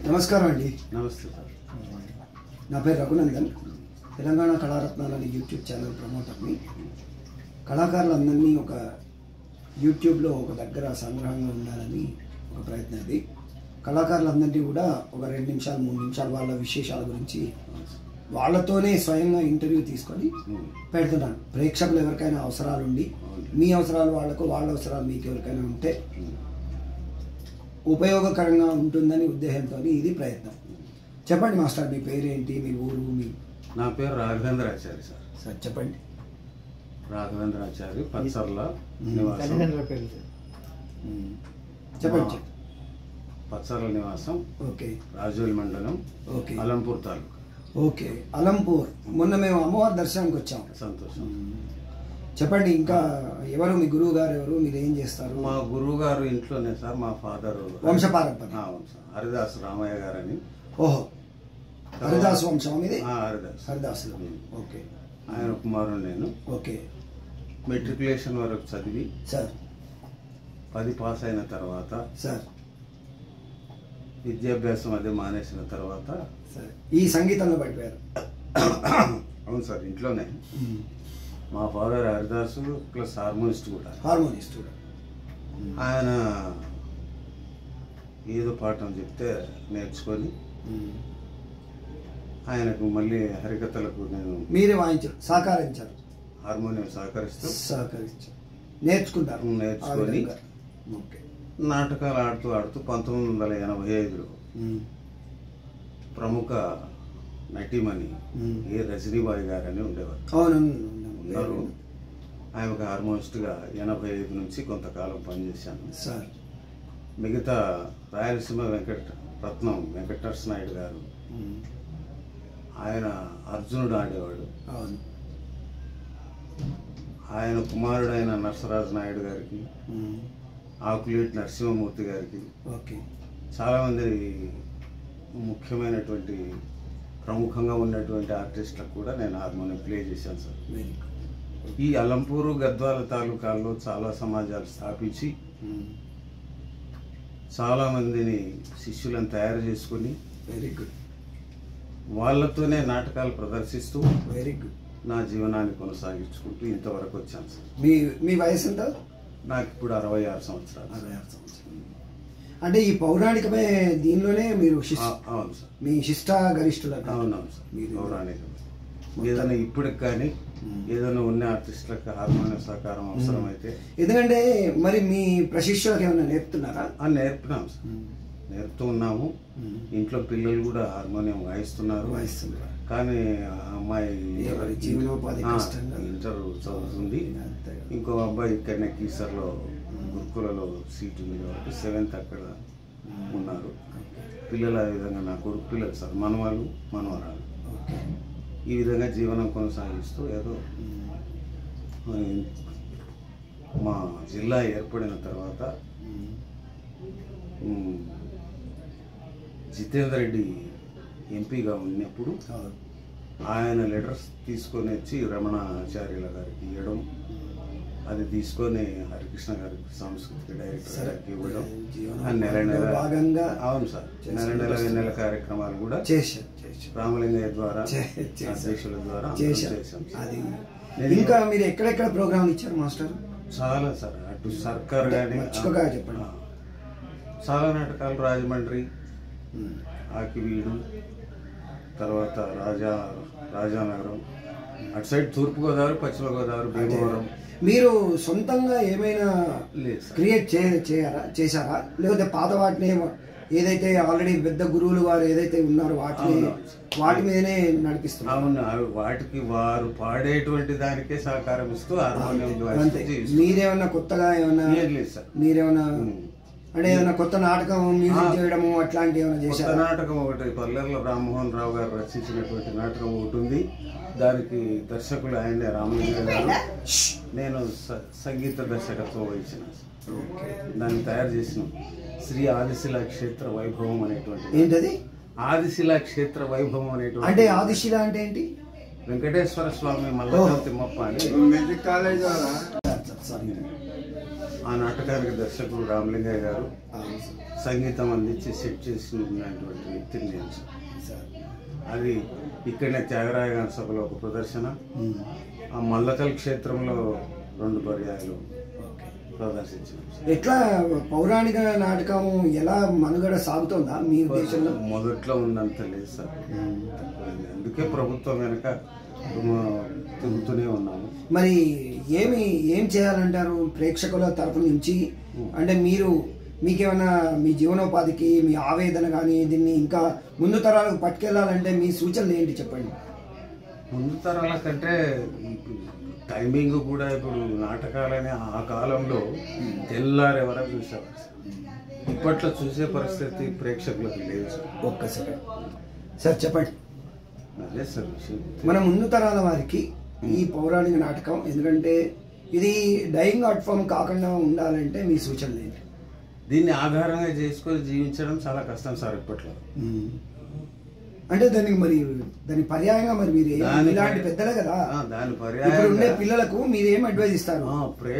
నమస్కారం అండి. నమస్తే సార్. నా పేరు రఘునందన్. తెలంగాణ కళారత్నాలు అనే యూట్యూబ్ ఛానల్ ప్రమోటర్ని. కళాకారులందరినీ ఒక యూట్యూబ్లో ఒక దగ్గర సంగ్రహంగా ఉండాలని ఒక ప్రయత్నం ఇది. కళాకారులందరినీ కూడా ఒక 2 నిమిషాలు 3 నిమిషాలు వాళ్ళ విశేషాల గురించి వాళ్ళతోనే స్వయంగా ఇంటర్వ్యూ తీసుకొని పెడుతున్నాను. ప్రేక్షకులు ఎవరికైనా అవసరాలు ఉండి మీ అవసరాలు వాళ్ళకు, వాళ్ళ అవసరాలు మీకు ఎవరికైనా ఉంటే ఉపయోగకరంగా ఉంటుందని ఉద్దేశంతో ఇది ప్రయత్నం. చెప్పండి మాస్టర్, మీ పేరు ఏంటి, మీ ఊరు? నా పేరు రాఘవేంద్రాచారి సార్. సార్ చెప్పండి. రాఘవేంద్రాచారి, పచ్చర్ల నివాసం. చెప్పండి. పచ్చర్ల నివాసం. ఓకే. రాజోలి మండలం. ఓకే. అలంపూర్ తాలూకా. ఓకే, అలంపూర్. మొన్న మేము అమ్మవారి దర్శనానికి వచ్చాం. సంతోషం. చెప్పండి. ఇంకా ఎవరు మీ గురువు గారు? ఎవరు, మీరు ఏం చేస్తారు? మా గురువు గారు ఇంట్లోనే సార్. మా ఫాదర్ వంశపారంపర్యం హరిదాస్ రామయ్య గారని. ఓహో, హరిదాస్ వంశం ఇది. హరిదాస్. ఓకే. ఆయన కుమారుడు నేను. ఓకే. మెట్రికులేషన్ వరకు చదివి సార్ 10 పాస్ అయిన తర్వాత సార్ విద్యాభ్యాసం అదే మానేసిన తర్వాత సార్ ఈ సంగీతంలో పడిపోయారు. అవును సార్, ఇంట్లోనే. మా ఫాదర్ హరిదాసు ప్లస్ హార్మోనిస్ట్ కూడా. ఆయన ఏదో పాఠం చెప్తే నేర్చుకొని ఆయనకు మళ్ళీ హరికథలకు నేను మీరే వాయించారు, సహకరించారు. హార్మోనియం సహకరించారు, నేర్చుకొని నాటకాలు ఆడుతూ 1985లో ప్రముఖ నటీమణి ఏ రజనీబాయి గారని ఉండేవారు. ఉన్నారు. ఆమెకు హార్మోనిస్ట్గా 85 నుంచి కొంతకాలం పనిచేశాను సార్. మిగతా రాయలసీమ రత్నం వెంకటరస్ నాయుడు గారు, ఆయన అర్జునుడు ఆడేవాడు. ఆయన కుమారుడైన నరసరాజు నాయుడు గారికి, ఆకులేటి నరసింహమూర్తి గారికి, చాలామంది ముఖ్యమైనటువంటి ప్రముఖంగా ఉన్నటువంటి ఆర్టిస్టులకు కూడా నేను హార్మోనియం ప్లే చేశాను సార్. ఈ అలంపూరు గద్వాల తాలూకాల్లో చాలా సమాజాలు స్థాపించి చాలామందిని శిష్యులను తయారు చేసుకొని వాళ్ళతోనే నాటకాలు ప్రదర్శిస్తూ నా జీవనాన్ని కొనసాగించుకుంటూ ఇంతవరకు వచ్చాను సార్. మీ వయసు ఎంత? నాకు ఇప్పుడు 66 సంవత్సరాలు. అంటే ఈ పౌరాణికమే దీనిలోనే మీరు అవును సార్, మీ శిష్ట గరిష్ఠులు. అవునవును సార్, పౌరాణికం. ఏదైనా ఇప్పటికి కానీ ఏదైనా ఉన్న ఆర్టిస్టులకు హార్మోనియం సహకారం అవసరం అయితే. ఎందుకంటే మరి మీ ప్రశిష్యులకు ఏమైనా నేర్పుతున్నారా? నేర్పుతున్నాం సార్, నేర్పుతూ ఉన్నాము. ఇంట్లో పిల్లలు కూడా హార్మోనియం వాయిస్తున్నారు. కానీ అమ్మాయి జీవనోపాధి ఇంటర్ చదువుతుంది. ఇంకో అబ్బాయి ఇక్కడనే కీసర్లో గురుకులలో సీట్ ఉంది కాబట్టి 7th అక్కడ ఉన్నారు. పిల్లలు ఆ విధంగా నా కొడుకు పిల్లలు సార్, మనవాళ్ళు మనవరాలు. ఈ విధంగా జీవనం కొనసాగిస్తూ ఏదో మా జిల్లా ఏర్పడిన తర్వాత జితేందర్ రెడ్డి ఎంపీగా ఉన్నప్పుడు ఆయన లెటర్స్ తీసుకొని వచ్చి రమణాచార్యుల గారికి ఇవ్వడం, అది తీసుకొని హరికృష్ణ గారికి సాంస్కృతిక డైరెక్టర్ గారికి ఇవ్వడం, అవును సార్, నెల కార్యక్రమాలు కూడా రామలింగయ్య ద్వారా అధ్యక్షుల ద్వారా చేశాం. ఇంకా మీరు ఎక్కడెక్కడ ప్రోగ్రామ్ ఇచ్చారు మాస్టర్? చాలా సార్, అటు సర్కార్ కానీ చెప్పండి. చాలా నాటకాలు రాజమండ్రి, ఆకివీడు, తర్వాత రాజానగరం, అటు సైడ్ తూర్పుగోదావరి, పశ్చిమ గోదావరి, భీమవరం. మీరు సొంతంగా ఏమైనా క్రియేట్ చేశారా, లేకపోతే పాత వాటిని ఏదైతే ఆల్రెడీ పెద్ద గురువులు వారు ఏదైతే ఉన్నారో వాటి మీదనే నడిపిస్తున్నారు? అవును, వాటికి వారు పాడేటువంటి దానికే సహకారం ఇస్తూ మీరేమన్నా కొత్తగా మీరేమన్నా అంటే ఏదైనా కొత్త నాటకం మ్యూజిక్ చేయడము అట్లాంటి ఏమైనా చేశారు? నాటకం ఒకటి పల్లెర్ల రామ్మోహన్ రావు గారు రచించినటువంటి నాటకం ఒకటి ఉంది. దానికి దర్శకులు ఆయనే రామలింగయ్య గారు, నేను సంగీత దర్శకత్వం వహించిన. దాన్ని తయారు చేసిన శ్రీ ఆదిశిలా క్షేత్ర వైభవం అనేటువంటి. ఏంటది? ఆదిశిలా క్షేత్ర వైభవం అనేటువంటి. అంటే ఆదిశిల అంటే ఏంటి? వెంకటేశ్వర స్వామి మల్లకం తిమ్మప్ప అని. ఆ నాటకానికి దర్శకుడు రామలింగయ్య గారు సంగీతం అందించి సెట్ చేసినటువంటి వ్యక్తిని నేను సార్. అది ఇక్కడనే త్యాగరాయ గారి సభలో ఒక ప్రదర్శన, ఆ మల్లకల్ క్షేత్రంలో 2 పర్యాయాలు ప్రదర్శించాం. ఎట్లా పౌరాణిక నాటకం ఎలా మనుగడ సాగుతుందా మీ దేశంలో? మొదట్లో ఉన్నంత లేదు సార్, అందుకే ప్రభుత్వం వెనక తిరుగుతూనే ఉన్నాము. మరి ఏం చేయాలంటారు ప్రేక్షకుల తరపు నుంచి? అంటే మీకేమన్నా మీ జీవనోపాధికి మీ ఆవేదన కానీ దీన్ని ఇంకా ముందు తరాలకు పట్టుకెళ్ళాలంటే మీ సూచనలు ఏంటి చెప్పండి. ముందు తరాల కంటే టైమింగ్ కూడా ఇప్పుడు నాటకాలని ఆ కాలంలో తెల్లారే వరకు చూసేవారు, ఇప్పట్లో చూసే పరిస్థితి ప్రేక్షకులకు లేదు సార్. ఒక్కసారి సార్ చెప్పండి. అదే సార్ విషయం. మన ముందు తరాల వారికి ఈ పౌరాణిక నాటకం, ఎందుకంటే ఇది డైయింగ్ ఆర్ట్ ఫామ్ కాకుండా ఉండాలంటే మీ సూచనలు ఏంటి? దీన్ని ఆధారంగా చేసుకొని జీవించడం చాలా కష్టం సార్ ఇప్పట్లో. అంటే దాని పర్యాయంగా మరి మీరు ఇలాంటి పెద్దలే కదా, దాని ఇప్పుడు ఉండే పిల్లలకు మీరు ఏం అడ్వైజ్ ఇస్తారు?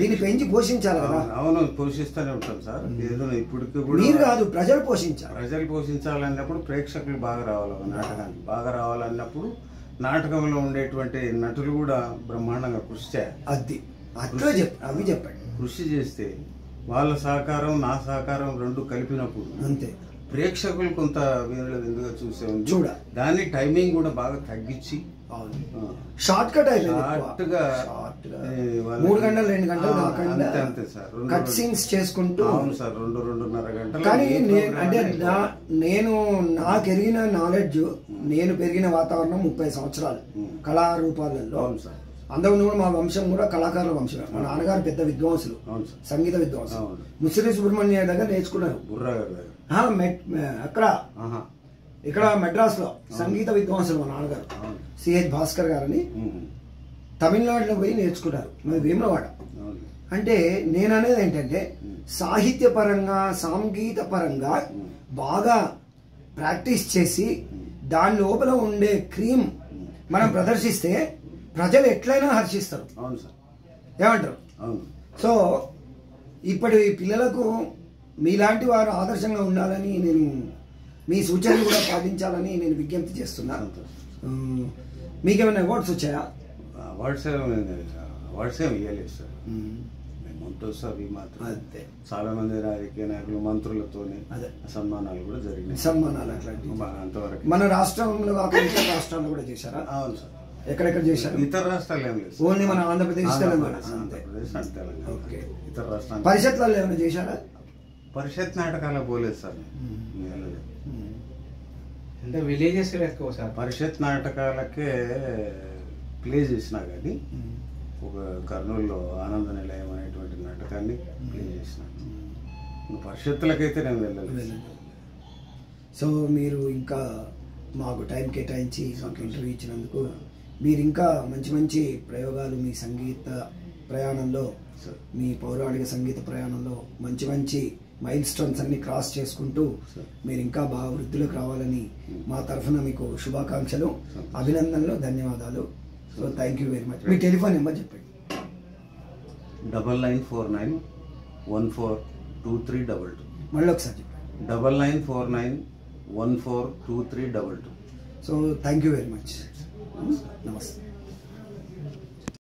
దీన్ని పెంచి పోషించాలి కదా. అవును, పోషిస్తూనే ఉంటాం సార్. ఏదో ఇప్పటికి కూడా మీరు కాదు, ప్రజలు పోషించాలి. ప్రజలు పోషించాలన్నప్పుడు ప్రేక్షకులు బాగా రావాలి, నాటకానికి బాగా రావాలన్నప్పుడు నాటకంలో ఉండేటువంటి నటులు కూడా బ్రహ్మాండంగా కృషి చేయాలి. అవి చెప్పండి. కృషి చేస్తే వాళ్ళ సహకారం నా సహకారం 2 కలిపినప్పుడు అంతే ప్రేక్షకులు కొంత విందుగా చూసే ఉంది. దాని టైమింగ్ కూడా బాగా తగ్గించి షార్ట్ కట్ అయిపోయింది. 3 గంటలు 2 గంటలు కాకుండా అంతే సార్, కట్ సీన్స్ చేసుకుంటూ. అవును సార్, 2-2.5 గంటలు. కానీ నేను నాకు ఎరిగిన నాలెడ్జ్, నేను పెరిగిన వాతావరణం 30 సంవత్సరాలు కళారూపాలలో. అంతకుముందు కూడా మా వంశం కూడా కళాకారుల వంశం. మా నాన్నగారు పెద్ద విద్వాంసులు, సంగీత విద్వాంసులు. ముసిరి సుబ్రహ్మణ్య దగ్గర నేర్చుకున్నారు. అక్కడ ఇక్కడ మెడ్రాస్ లో సంగీత విద్వాంసులు మా నాన్నగారు సిహెచ్ భాస్కర్ గారని తమిళనాడులో పోయి నేర్చుకున్నారు, మరి వేములవాడ. అంటే నేను అనేది ఏంటంటే సాహిత్య పరంగా సంగీత పరంగా బాగా ప్రాక్టీస్ చేసి దాని లోపల ఉండే క్రీమ్ మనం ప్రదర్శిస్తే ప్రజలు ఎట్లయినా హర్షిస్తారు. అవును సార్, ఏమంటారు? అవును. సో ఇప్పటి పిల్లలకు మీలాంటి వారు ఆదర్శంగా ఉండాలని, నేను మీ సూచనలు కూడా పాటించాలని నేను విజ్ఞప్తి చేస్తున్నాను. మీకేమైనా అవార్డ్స్ వచ్చాయా? అవార్డ్స్ ఏమి ఇవ్వలేదు సార్, మెమోంటోస్ అవి మాత్రం. అంతే. చాలా మంది రాజకీయ నాయకులు మంత్రులతోనే సన్మానాలు కూడా జరిగినాయి. సన్మానాలు అట్లాంటివి అంతవరకు మన రాష్ట్రంలో కాకుండా ఇతర రాష్ట్రాల్లో కూడా చేశారా? అవును సార్. ఎక్కడెక్కడ చేశారు? ఇతర రాష్ట్రాలు ఏం లేదు, ఓన్లీ మన ఆంధ్రప్రదేశ్ తెలంగాణ. ఓకే. ఇతర రాష్ట్రాలు పరిషత్లలో ఏమైనా చేశారా? పరిషత్ నాటకాలకు పోలేదు సార్. అంటే విలేజెస్ ఎక్కువ సార్. పరిషత్ నాటకాలకే ప్లే చేసినా కానీ ఒక కర్నూలులో ఆనంద నిలయం అనేటువంటి నాటకాన్ని ప్లే చేసిన. పరిషత్తులకైతే నేను వెళ్ళలేదు. సో మీరు ఇంకా మాకు టైం కేటాయించి మాకు ఇంటర్వ్యూ ఇచ్చినందుకు, మీరు ఇంకా మంచి మంచి ప్రయోగాలు మీ సంగీత ప్రయాణంలో, మీ పౌరాణిక సంగీత ప్రయాణంలో మంచి మంచి మైల్ స్టోన్స్ అన్ని క్రాస్ చేసుకుంటూ మీరు ఇంకా బాగా వృద్ధిలోకి రావాలని మా తరఫున మీకు శుభాకాంక్షలు, అభినందనలు, ధన్యవాదాలు. So thank you very much. Me telephone number చెప్పండి. 9949142322. మళ్ళీ ఒకసారి చెప్పండి. 9949142322. So thank you very much. నమస్తే.